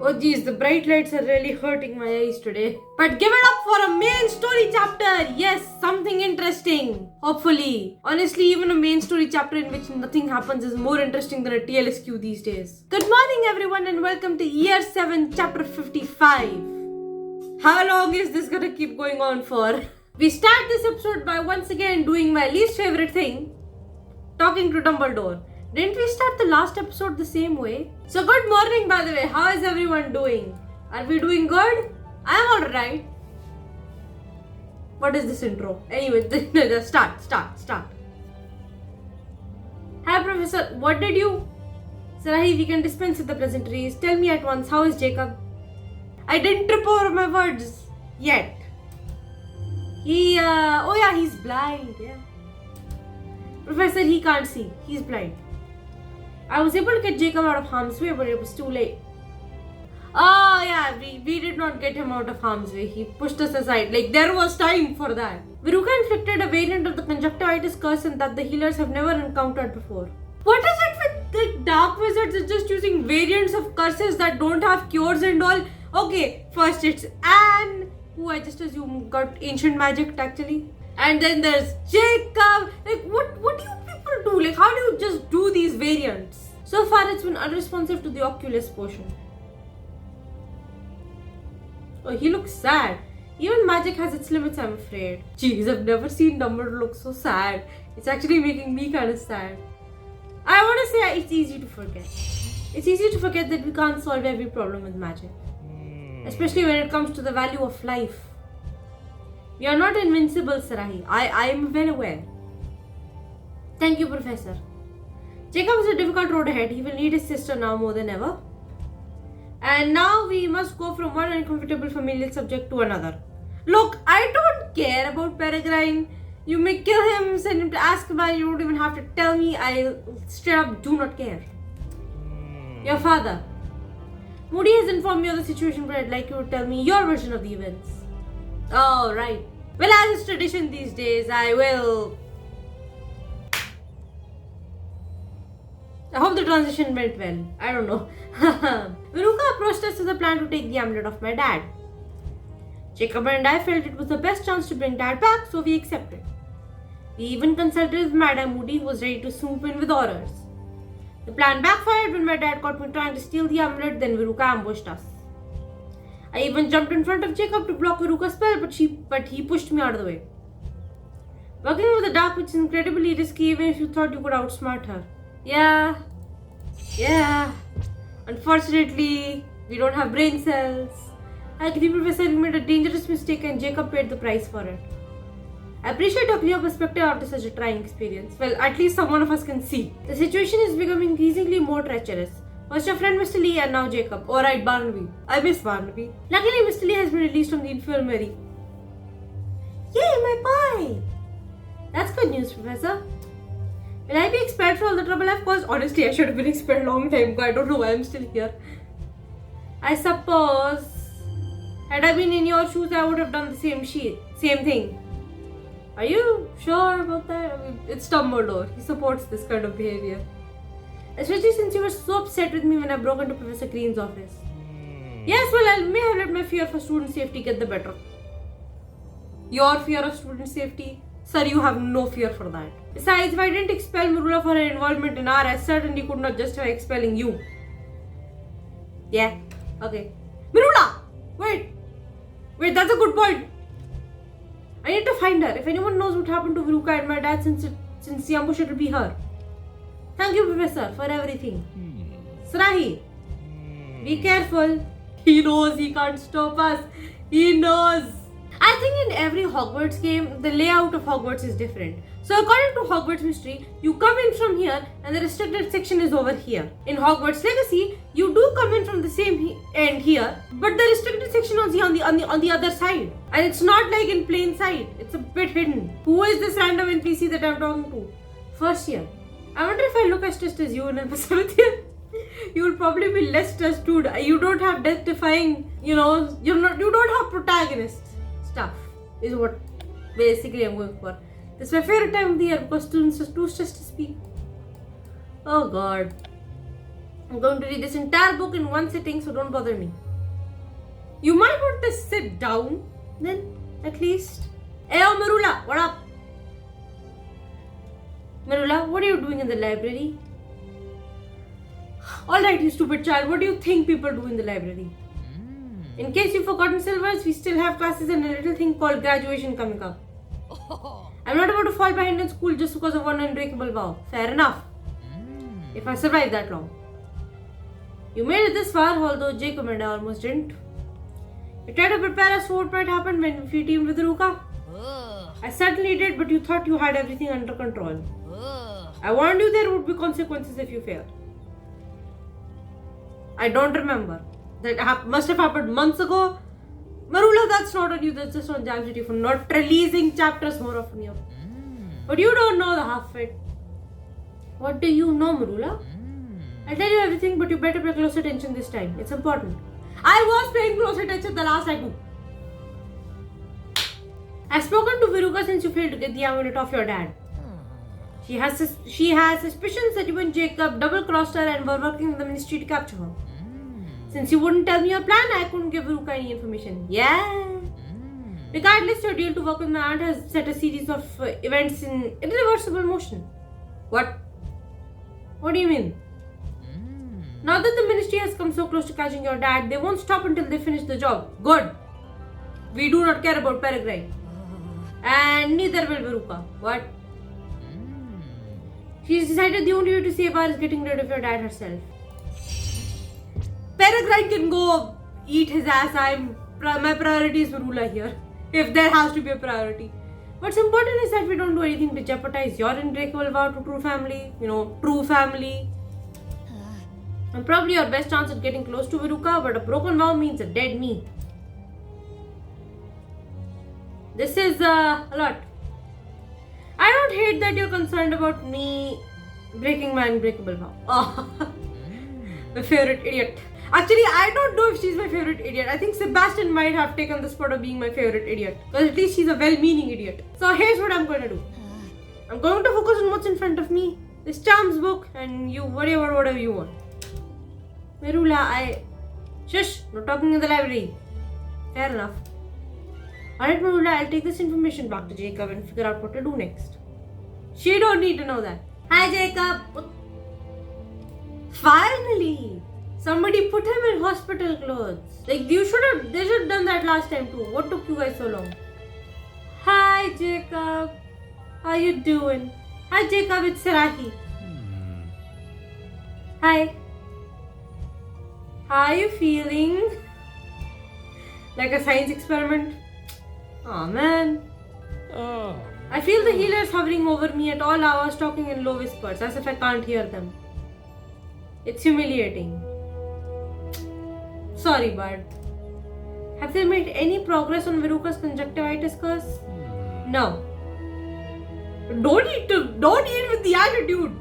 Oh geez, the bright lights are really hurting my eyes today. But give it up for a main story chapter! Yes, something interesting. Hopefully. Honestly, even a main story chapter in which nothing happens is more interesting than a TLSQ these days. Good morning everyone and welcome to Year 7 Chapter 55. How long is this gonna keep going on for? We start this episode by once again doing my least favorite thing. Talking to Dumbledore. Didn't we start the last episode the same way? So good morning by the way, how is everyone doing? Are we doing good? I'm alright. What is this intro? Anyway, just start. Hi Professor, what did you? Sarahi, we can dispense with the pleasantries. Tell me at once, how is Jacob? I didn't trip over my words yet. He's blind, yeah. Professor, he can't see, he's blind. I was able to get Jacob out of harm's way, but it was too late. Oh yeah, we did not get him out of harm's way. He pushed us aside. Like, there was time for that. Veruca inflicted a variant of the conjunctivitis curse and that the healers have never encountered before. What is it with the dark wizards is just using variants of curses that don't have cures and all? Okay, first it's Anne, who I just assume got ancient magic actually. And then there's Jacob. Like, what do you people do? Like, how do you just do these variants? So far, it's been unresponsive to the Oculus potion. Oh, he looks sad. Even magic has its limits, I'm afraid. Jeez, I've never seen Dumbledore look so sad. It's actually making me kind of sad. I want to say it's easy to forget. It's easy to forget that we can't solve every problem with magic. Especially when it comes to the value of life. We are not invincible, Sarahi. I am well aware. Thank you, Professor. Jacob is a difficult road ahead. He will need his sister now more than ever. And now we must go from one uncomfortable familial subject to another. Look, I don't care about Peregrine. You may kill him, send him to Azkaban. You don't even have to tell me. I straight up do not care. Your father. Moody has informed me of the situation, but I'd like you to tell me your version of the events. Oh, right. Well, as is tradition these days, I hope the transition went well. I don't know. Veruca approached us with a plan to take the amulet of my dad. Jacob and I felt it was the best chance to bring dad back, so we accepted. We even consulted with Madame Moody, who was ready to swoop in with orders. The plan backfired when my dad caught me trying to steal the amulet, then Veruca ambushed us. I even jumped in front of Jacob to block Veruca's spell, but he pushed me out of the way. Working with the dark witch is incredibly risky even if you thought you could outsmart her. Yeah. Unfortunately, we don't have brain cells. I agree, Professor, we made a dangerous mistake and Jacob paid the price for it. I appreciate your clear perspective after such a trying experience. Well, at least some one of us can see. The situation is becoming increasingly more treacherous. First your friend Mr. Lee and now Jacob. Alright, Barnaby. I miss Barnaby. Luckily, Mr. Lee has been released from the infirmary. Yay, my boy! That's good news, Professor. Will I be expelled for all the trouble I've caused? Honestly, I should have been expelled a long time ago. I don't know why I'm still here. I suppose, had I been in your shoes, I would have done the same thing. Are you sure about that? I mean, it's Dumbledore. He supports this kind of behavior. Especially since you were so upset with me when I broke into Professor Green's office. Yes, well, I may have let my fear for student safety get the better. Your fear of student safety? Sir, you have no fear for that. Besides, if I didn't expel Marula for her involvement in our, I certainly could not justify expelling you. Yeah, okay. Marula! Wait, that's a good point. I need to find her. If anyone knows what happened to Veruca and my dad since the ambush, it will be her. Thank you, Professor, for everything. Sarahi, be careful. He knows he can't stop us. He knows. I think in every Hogwarts game, the layout of Hogwarts is different. So according to Hogwarts Mystery, you come in from here and the restricted section is over here. In Hogwarts Legacy, you do come in from the same end here, but the restricted section is on the other side. And it's not like in plain sight. It's a bit hidden. Who is this random NPC that I'm talking to? First year. I wonder if I look as stressed as you in a 7th year. You will probably be less stressed too. You don't have death-defying, you don't have protagonist stuff is what basically I'm going for. This is my favorite time of the year because students are too stressed to speak. Oh god. I'm going to read this entire book in one sitting, so don't bother me. You might want to sit down, then, at least. Hey, oh, Marula, what up? Marula, what are you doing in the library? Alright, you stupid child, what do you think people do in the library? In case you've forgotten, Silvers, we still have classes and a little thing called graduation coming up. I'm not about to fall behind in school just because of one unbreakable vow. Fair enough. If I survive that long. You made it this far, although Jacob and I almost didn't. You tried to prepare us for what might happen when we teamed with Ruka. I certainly did, but you thought you had everything under control. I warned you there would be consequences if you failed. I don't remember. That must have happened months ago. Marula, that's not on you, that's just on Jam City for not releasing chapters more often here. But you don't know the half of it. What do you know, Marula? I'll tell you everything, but you better pay close attention this time. It's important. I was paying close attention the last time. I've spoken to Viruka since you failed to get the amulet off your dad. She has suspicions that you and Jacob double-crossed her and were working with the ministry to capture her. Since you wouldn't tell me your plan, I couldn't give Viruka any information. Yeah. Regardless, your deal to work with my aunt has set a series of events in irreversible motion. What? What do you mean? Now that the ministry has come so close to catching your dad, they won't stop until they finish the job. Good. We do not care about Peregrine. And neither will Viruka. What? She's decided the only way to save her is getting rid of your dad herself. Peregrine can go eat his ass. My priority is Marula here. If there has to be a priority. What's important is that we don't do anything to jeopardize your unbreakable vow to true family. True family. And probably your best chance at getting close to Viruka, but a broken vow means a dead me. This is a lot. I don't hate that you're concerned about me breaking my unbreakable vow. Oh, my favorite idiot. Actually, I don't know if she's my favorite idiot. I think Sebastian might have taken the spot of being my favorite idiot. Because at least she's a well-meaning idiot. So here's what I'm going to do. I'm going to focus on what's in front of me. This Charms book, and you worry about whatever you want. Marula, Shush! No talking in the library. Fair enough. Alright, Marula, I'll take this information back to Jacob and figure out what to do next. She don't need to know that. Hi, Jacob! Finally! Somebody put him in hospital clothes. They should have done that last time too. What took you guys so long? Hi, Jacob. How you doing? Hi, Jacob. It's Sarahi. Hi. How are you feeling? Like a science experiment? Aw, man. I feel the healers hovering over me at all hours, talking in low whispers, as if I can't hear them. It's humiliating. Sorry, bud. Have they made any progress on Viruka's conjunctivitis curse? No. Don't eat with the attitude.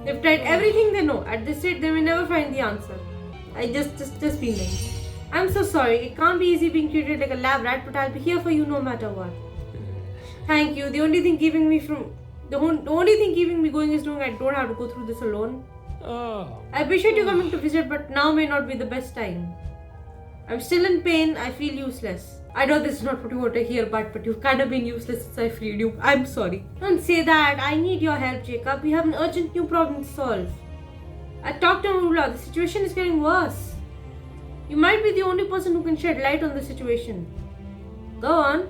They've tried everything they know. At this rate, they may never find the answer. I just be nice. I'm so sorry. It can't be easy being treated like a lab rat, but I'll be here for you no matter what. Thank you. The only thing keeping me going is knowing I don't have to go through this alone. I appreciate you coming to visit, but now may not be the best time. I'm still in pain. I feel useless. I know this is not what you want to hear, but you've kind of been useless since I freed you. I'm sorry. Don't say that. I need your help, Jacob. We have an urgent new problem to solve. I talked to Marula. The situation is getting worse. You might be the only person who can shed light on the situation. Go on.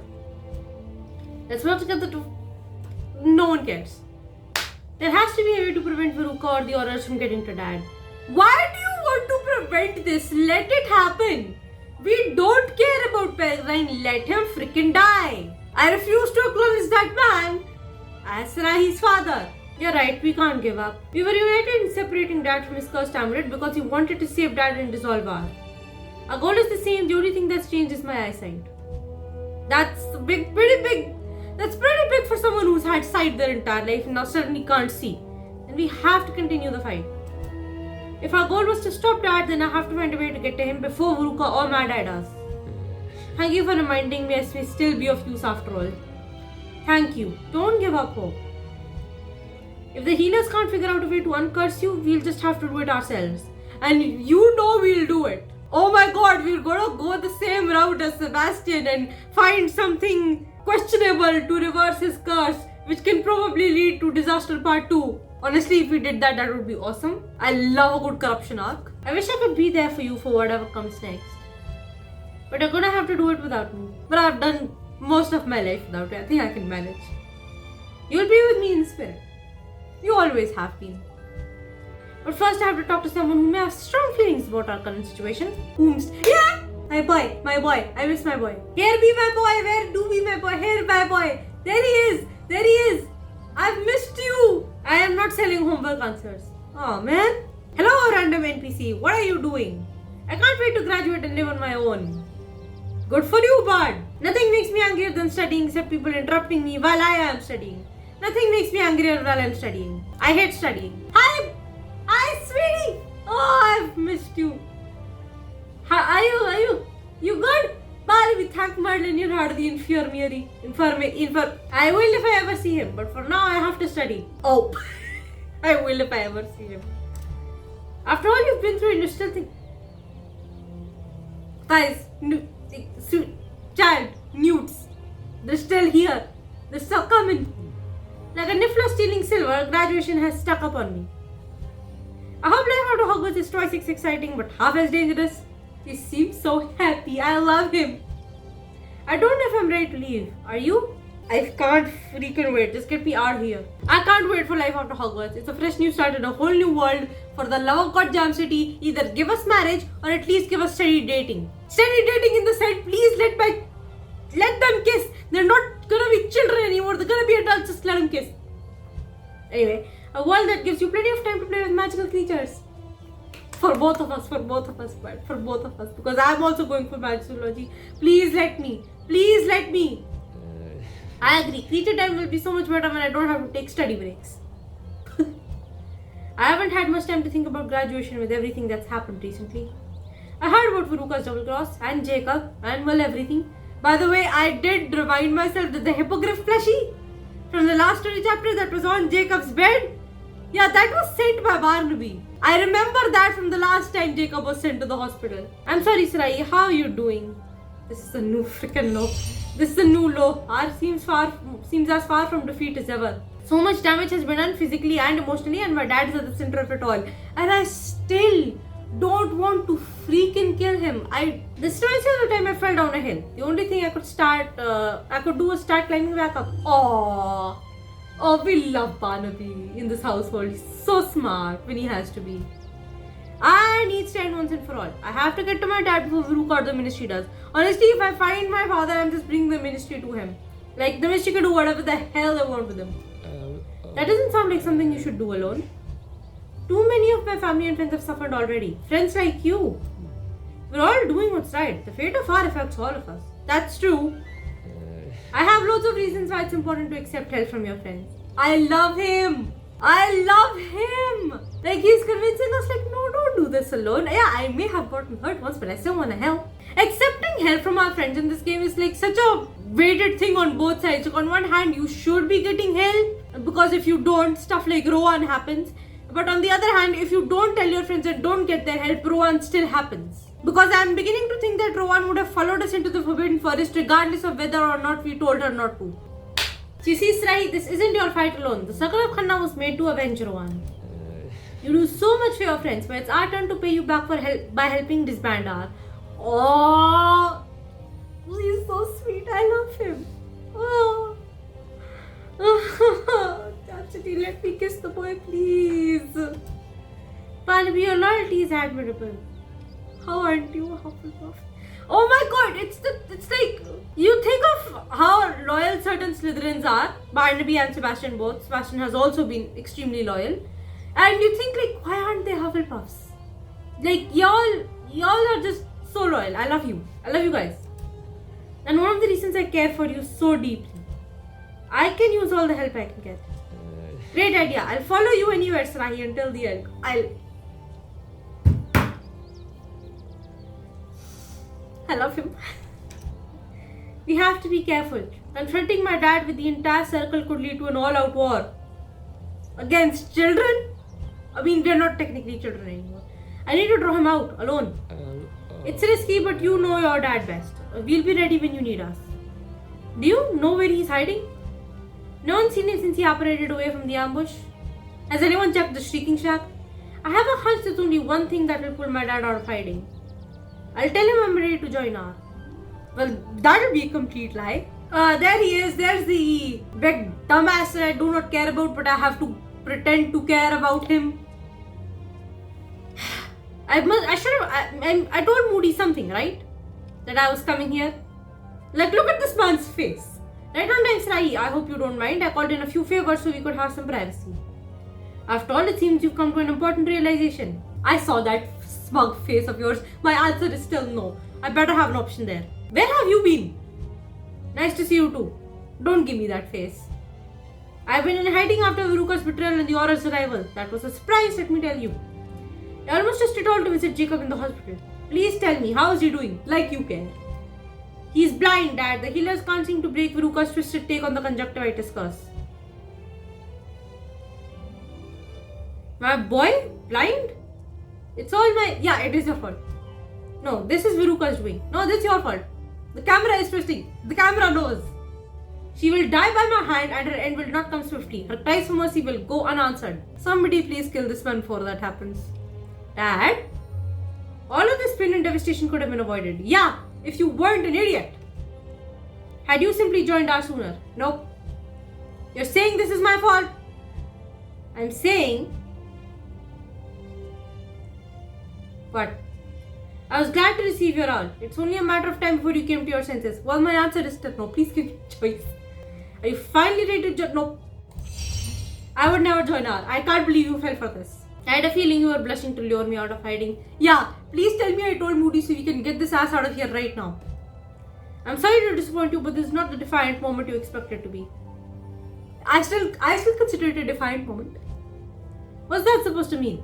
Let's work together to... No one cares. There has to be a way to prevent Viruka or the others from getting to Dad. Why do you want to prevent this? Let it happen. We don't care about Peregrine. Let him freaking die. I refuse to acknowledge that man as Rahi's father. You're right, we can't give up. We were united in separating Dad from his cursed amulet because he wanted to save Dad and dissolve our goal is the same. The only thing that's changed is my eyesight. That's pretty big. That's pretty big for someone who's had sight their entire life and now suddenly can't see. And we have to continue the fight. If our goal was to stop Dad, then I have to find a way to get to him before Viruka or my dad does. Thank you for reminding me. I may still be of use after all. Thank you. Don't give up hope. If the healers can't figure out a way to uncurse you, we'll just have to do it ourselves. And you know we'll do it. Oh my god, we're gonna go the same route as Sebastian and find something questionable to reverse his curse, which can probably lead to Disaster Part 2. Honestly, if we did that, that would be awesome. I love a good corruption arc. I wish I could be there for you for whatever comes next. But you're gonna have to do it without me. But I've done most of my life without you. I think I can manage. You'll be with me in spirit. You always have been. But first I have to talk to someone who may have strong feelings about our current situation. Yeah! My boy. I miss my boy. Here be my boy. Where do be my boy? Here my boy. There he is. I've missed you. I am not selling homework answers. Oh man. Hello random NPC. What are you doing? I can't wait to graduate and live on my own. Good for you, bud. Nothing makes me angrier than studying except people interrupting me while I am studying. Nothing makes me angrier while I'm studying. I hate studying. Hi, sweetie. Oh, I've missed you. How are you? You good? Barnaby, thank Merlin you had the infirmary. I will if I ever see him, but for now I have to study. Oh, I will if I ever see him. After all you've been through, and you still think, guys, child, newts, they're still here. They're still coming. Like a niffler stealing silver, graduation has stuck up on me. I hope life after Hogwarts is twice as exciting but half as dangerous. He seems so happy. I love him. I don't know if I'm ready to leave. Are you? I can't freaking wait. Just get me out of here. I can't wait for life after Hogwarts. It's a fresh new start in a whole new world. For the love of God, Jam City, either give us marriage or at least give us steady dating. Steady dating in the sense, please let them kiss. They're not gonna be children anymore. They're gonna be adults. Just let them kiss. Anyway, a world that gives you plenty of time to play with magical creatures. For both of us, but for both of us. Because I'm also going for magicology. Please let me. I agree. Creature time will be so much better when I don't have to take study breaks. I haven't had much time to think about graduation with everything that's happened recently. I heard about Veruca's double cross and Jacob and well everything. By the way, I did remind myself that the hippogriff plushie from the last story chapter that was on Jacob's bed, yeah, that was sent by Barnaby. I remember that from the last time Jacob was sent to the hospital. I'm sorry, Sarai, how are you doing? This is a new freaking low. This is a new low. R seems as far from defeat as ever. So much damage has been done physically and emotionally, and my dad is at the center of it all. And I still don't want to freaking kill him. This twice the time I fell down a hill. The only thing I could do was start climbing back up. Oh, we love Barnaby in this household. He's so smart when he has to be. I need to end once and for all. I have to get to my dad before Veruca or the ministry does. Honestly, if I find my father, I'm just bringing the ministry to him. Like, the ministry can do whatever the hell they want with him. That doesn't sound like something you should do alone. Too many of my family and friends have suffered already. Friends like you. We're all doing what's right. The fate of our affects all of us. That's true. I have loads of reasons why it's important to accept help from your friends. I love him. Like, he's convincing us, like, no, don't do this alone. Yeah, I may have gotten hurt once, but I still want to help. Accepting help from our friends in this game is like such a weighted thing on both sides. Like, on one hand, you should be getting help, because if you don't, stuff like Rowan happens. But on the other hand, if you don't tell your friends and don't get their help, Rowan still happens. Because I'm beginning to think that Rowan would have followed us into the Forbidden Forest regardless of whether or not we told her not to. So you see, Srai, this isn't your fight alone. The Circle of Khanna was made to avenge Rowan. You do so much for your friends, but it's our turn to pay you back for by helping disband our. Oh, he's so sweet. I love him. Oh. Chachity, let me kiss the boy, please. Barnaby, your loyalty is admirable. How aren't you, Hufflepuff? Oh my god, it's like, you think of how loyal certain Slytherins are, Barnaby and Sebastian both. Sebastian has also been extremely loyal. And you think, like, why aren't they Hufflepuffs? Like, y'all are just so loyal. I love you. I love you guys. And one of the reasons I care for you so deeply. I can use all the help I can get. Great idea. I'll follow you anywhere, Sarahi, until the end. I love him. We have to be careful. Confronting my dad with the entire circle could lead to an all-out war. against children? I mean, we're not technically children anymore. I need to draw him out alone. It's risky, but you know your dad best. We'll be ready when you need us. Do you know where he's hiding? No one's seen him since he operated away from the ambush. Has anyone checked the Shrieking Shack? I have a hunch there's only one thing that will pull my dad out of hiding. I'll tell him I'm ready to join our. Well, that'll be a complete lie. There he is. There's the big dumbass that I do not care about, but I have to pretend to care about him. I told Moody something, right? That I was coming here. Like, look at this man's face. Right on time, Sarai. I hope you don't mind. I called in a few favors so we could have some privacy. After all, it seems you've come to an important realization. I saw that smug face of yours. My answer is still no. I better have an option there. Where have you been? Nice to see you too. Don't give me that face. I've been in hiding after Veruca's betrayal and the Aura's arrival. That was a surprise, let me tell you. I almost just it all to visit Jacob in the hospital. Please tell me, how is he doing? Like you care. He's blind, Dad. The healers can't seem to break Veruca's twisted take on the conjunctivitis curse. My boy? Blind? It's all my... Yeah, it is your fault. No, this is Veruca's doing. No, this is your fault. The camera is twisting. The camera knows. She will die by my hand and her end will not come swiftly. Her cries for mercy will go unanswered. Somebody please kill this man before that happens. Dad? All of this pain and devastation could have been avoided. Yeah, if you weren't an idiot. Had you simply joined us sooner. Nope. You're saying this is my fault? I'm saying... What? I was glad to receive your all. It's only a matter of time before you came to your senses. Well, my answer is still no. Please give me a choice. Are you finally ready to join? No. I would never join R. I can't believe you fell for this. I had a feeling you were blushing to lure me out of hiding. Yeah, please tell me I told Moody so we can get this ass out of here right now. I'm sorry to disappoint you, but this is not the defiant moment you expected to be. I still consider it a defiant moment. What's that supposed to mean?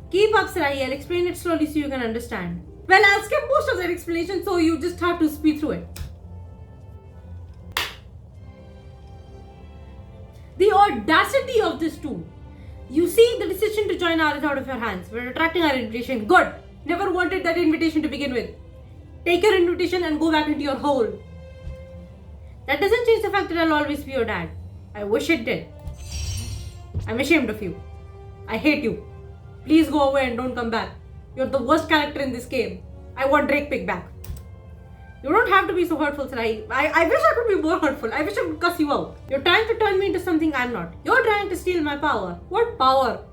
Keep up, Sarai. I'll explain it slowly so you can understand. Well, I'll skip most of that explanation so you just have to speed through it. The audacity of this too. You see, the decision to join R is out of your hands. We're attracting our invitation. Good. Never wanted that invitation to begin with. Take your invitation and go back into your hole. That doesn't change the fact that I'll always be your dad. I wish it did. I'm ashamed of you. I hate you. Please go away and don't come back. You're the worst character in this game. I want Rakepick back. You don't have to be so hurtful, Sarai. I wish I could be more hurtful. I wish I could cuss you out. You're trying to turn me into something I'm not. You're trying to steal my power. What power?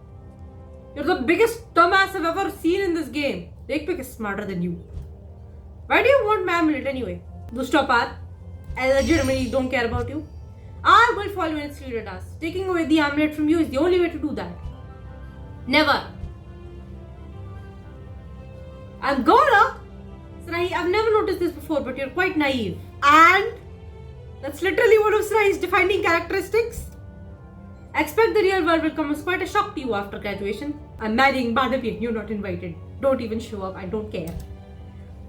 You're the biggest dumbass I've ever seen in this game. Rakepick is smarter than you. Why do you want my amulet anyway? Dustopar, I legitimately don't care about you. I will follow when it's leaded us. Taking away the amulet from you is the only way to do that. Never. I'm gonna. Sarai, I've never noticed this before, but you're quite naive. And that's literally one of Sarai's defining characteristics. I expect the real world will come as quite a shock to you after graduation. I'm marrying Barnaby and you're not invited. Don't even show up, I don't care.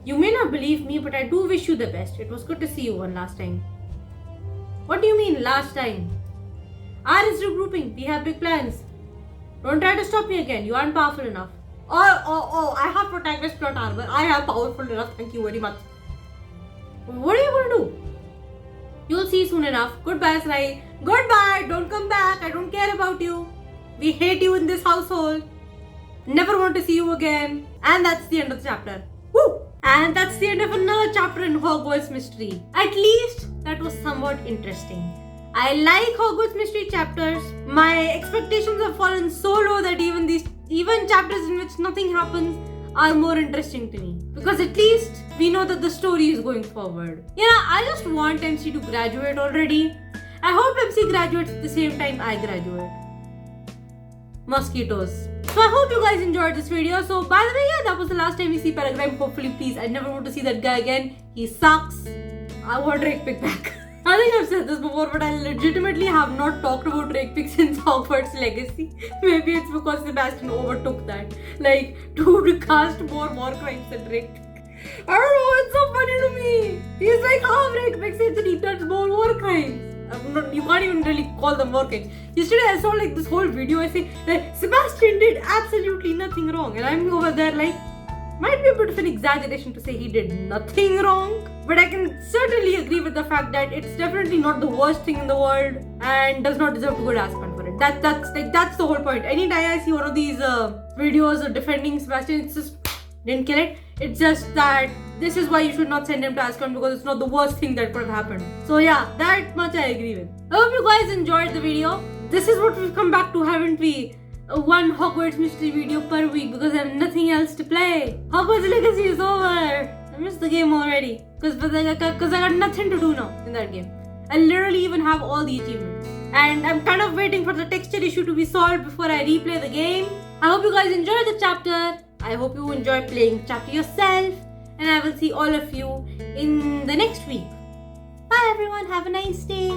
You may not believe me, but I do wish you the best. It was good to see you one last time. What do you mean, last time? R is regrouping. We have big plans. Don't try to stop me again. You aren't powerful enough. Oh, I have protagonist plot armor. I am powerful enough. Thank you very much. What are you going to do? You'll see soon enough. Goodbye, Sarai. Goodbye. Don't come back. I don't care about you. We hate you in this household. Never want to see you again. And that's the end of the chapter. Woo! And that's the end of another chapter in Hogwarts Mystery. At least that was somewhat interesting. I like Hogwarts Mystery chapters. My expectations have fallen so low that even chapters in which nothing happens are more interesting to me. Because at least we know that the story is going forward. I just want MC to graduate already. I hope MC graduates at the same time I graduate. Mosquitoes. So I hope you guys enjoyed this video. So by the way, that was the last time we see Peregrine. Hopefully, please, I never want to see that guy again. He sucks. I want Rakepick back. I think I've said this before, but I legitimately have not talked about Rakepick since Hogwarts Legacy. Maybe it's because Sebastian overtook that. Like, to cast more war crimes than Rakepick. I don't know, it's so funny to me. He's like half Rakepick since he does more war crimes. You can't even really call them workings. Yesterday I saw like this whole video. I say like, Sebastian did absolutely nothing wrong, and I'm over there like, might be a bit of an exaggeration to say he did nothing wrong, but I can certainly agree with the fact that it's definitely not the worst thing in the world and does not deserve to go to Aspen for it. That's the whole point. Anytime I see one of these videos of defending Sebastian, it's just didn't kill it. It's just that this is why you should not send him to Aspen, because it's not the worst thing that could have happened. So yeah, that much I agree with. I hope you guys enjoyed the video. This is what we've come back to, haven't we? One Hogwarts mystery video per week because I have nothing else to play. Hogwarts Legacy is over. I missed the game already because I got nothing to do now in that game. I literally even have all the achievements. And I'm kind of waiting for the texture issue to be solved before I replay the game. I hope you guys enjoyed the chapter. I hope you enjoy playing the chapter yourself. And I will see all of you in the next week. Bye everyone. Have a nice day.